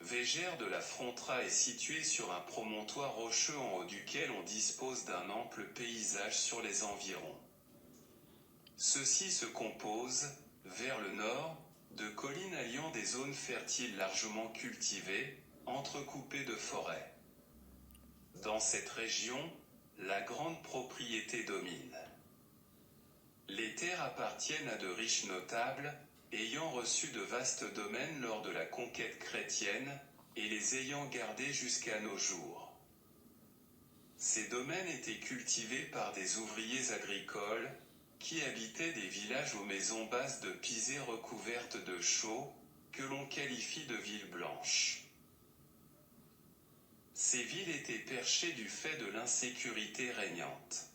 Végère de la Frontera est située sur un promontoire rocheux en haut duquel on dispose d'un ample paysage sur les environs. Ceux-ci se composent, vers le nord, de collines alliant des zones fertiles largement cultivées, entrecoupées de forêts. Dans cette région, la grande propriété domine. Les terres appartiennent à de riches notables, ayant reçu de vastes domaines lors de la conquête chrétienne, et les ayant gardés jusqu'à nos jours. Ces domaines étaient cultivés par des ouvriers agricoles, qui habitaient des villages aux maisons basses de pisé recouvertes de chaux, que l'on qualifie de villes blanches. Ces villes étaient perchées du fait de l'insécurité régnante.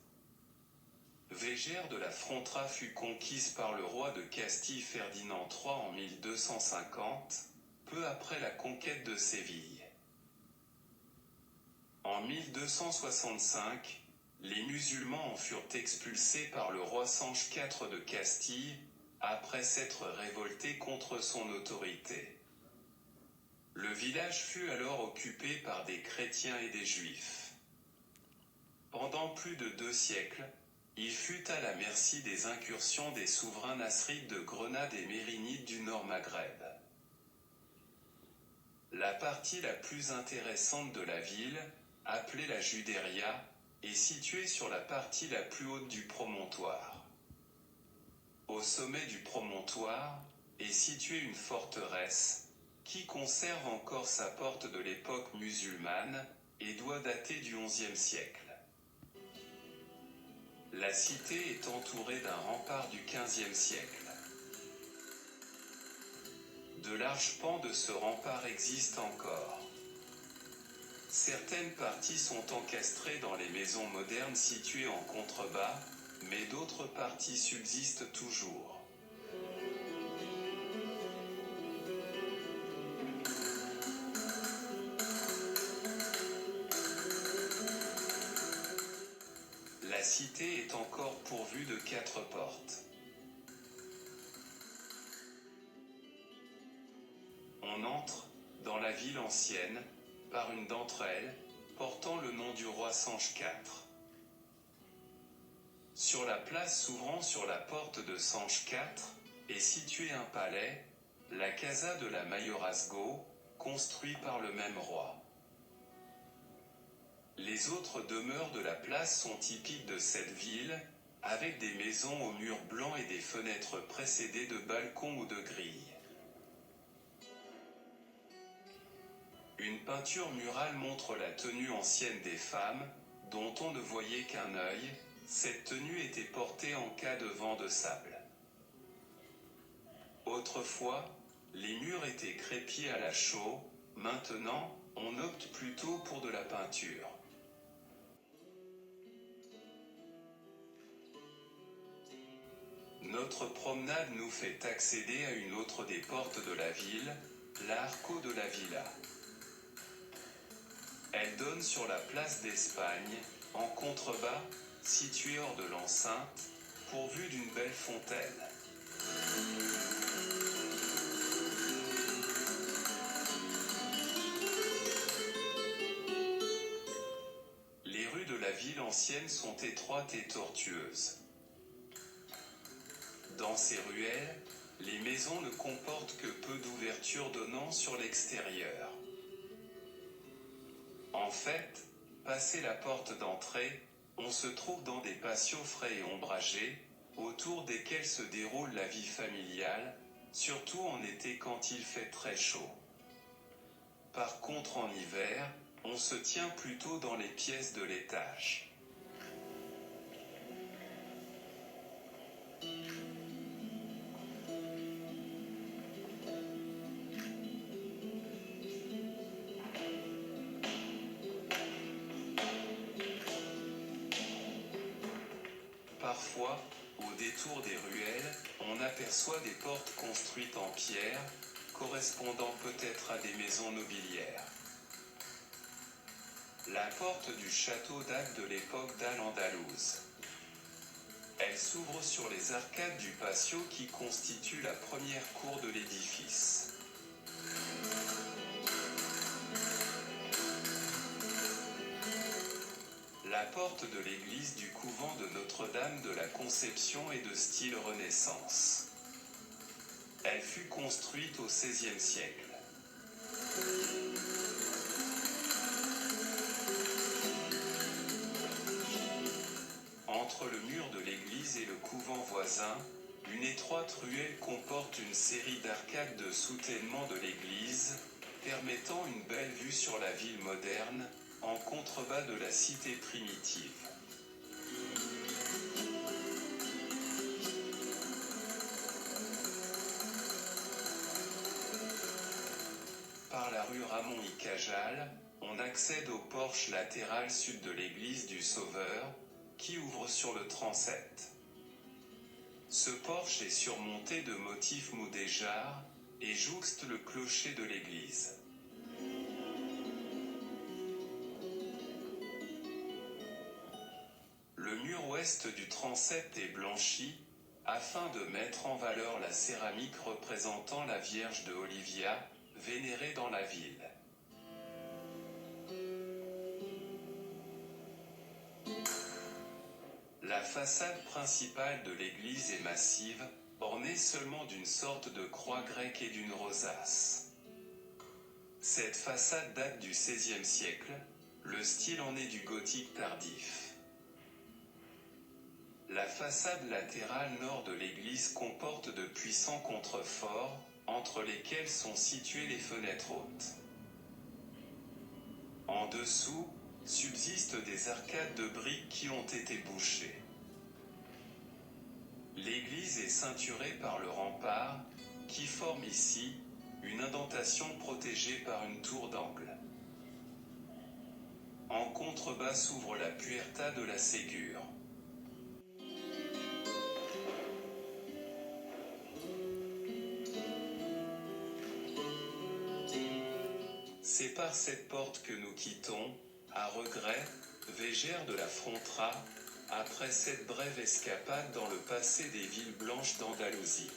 Végère de la Frontera fut conquise par le roi de Castille Ferdinand III en 1250, peu après la conquête de Séville. En 1265, les musulmans en furent expulsés par le roi Sanche IV de Castille, après s'être révoltés contre son autorité. Le village fut alors occupé par des chrétiens et des juifs. Pendant plus de 2 siècles, il fut à la merci des incursions des souverains nasrides de Grenade et mérinides du Nord Maghreb. La partie la plus intéressante de la ville, appelée la Judéria, est située sur la partie la plus haute du promontoire. Au sommet du promontoire est située une forteresse, qui conserve encore sa porte de l'époque musulmane, et doit dater du XIe siècle. La cité est entourée d'un rempart du XVe siècle. De larges pans de ce rempart existent encore. Certaines parties sont encastrées dans les maisons modernes situées en contrebas, mais d'autres parties subsistent toujours. La cité est encore pourvue de 4 portes. On entre, dans la ville ancienne, par une d'entre elles, portant le nom du roi Sanche IV. Sur la place s'ouvrant sur la porte de Sanche IV, est situé un palais, la Casa de la Mayorazgo, construit par le même roi. Les autres demeures de la place sont typiques de cette ville, avec des maisons aux murs blancs et des fenêtres précédées de balcons ou de grilles. Une peinture murale montre la tenue ancienne des femmes, dont on ne voyait qu'un œil. Cette tenue était portée en cas de vent de sable. Autrefois, les murs étaient crépis à la chaux, maintenant, on opte plutôt pour de la peinture. Notre promenade nous fait accéder à une autre des portes de la ville, l'Arco de la Villa. Elle donne sur la place d'Espagne, en contrebas, située hors de l'enceinte, pourvue d'une belle fontaine. Les rues de la ville ancienne sont étroites et tortueuses. Dans ces ruelles, les maisons ne comportent que peu d'ouvertures donnant sur l'extérieur. En fait, passé la porte d'entrée, on se trouve dans des patios frais et ombragés, autour desquels se déroule la vie familiale, surtout en été quand il fait très chaud. Par contre en hiver, on se tient plutôt dans les pièces de l'étage. Parfois, au détour des ruelles, on aperçoit des portes construites en pierre, correspondant peut-être à des maisons nobiliaires. La porte du château date de l'époque d'Al-Andalouse. Elle s'ouvre sur les arcades du patio qui constituent la première cour de l'édifice. La porte de l'église du couvent de Notre-Dame de la Conception est de style Renaissance. Elle fut construite au XVIe siècle. Entre le mur de l'église et le couvent voisin, une étroite ruelle comporte une série d'arcades de soutènement de l'église, permettant une belle vue sur la ville moderne, en contrebas de la cité primitive. Par la rue Ramon y Cajal, on accède au porche latéral sud de l'église du Sauveur, qui ouvre sur le transept. Ce porche est surmonté de motifs mudéjars et jouxte le clocher de l'église. Le mur ouest du transept est blanchi, afin de mettre en valeur la céramique représentant la Vierge de Olivia, vénérée dans la ville. La façade principale de l'église est massive, ornée seulement d'une sorte de croix grecque et d'une rosace. Cette façade date du XVIe siècle, le style en est du gothique tardif. La façade latérale nord de l'église comporte de puissants contreforts, entre lesquels sont situées les fenêtres hautes. En dessous, subsistent des arcades de briques qui ont été bouchées. L'église est ceinturée par le rempart, qui forme ici une indentation protégée par une tour d'angle. En contrebas s'ouvre la Puerta de la Ségur. C'est par cette porte que nous quittons, à regret, Végère de la Frontera, après cette brève escapade dans le passé des villes blanches d'Andalousie.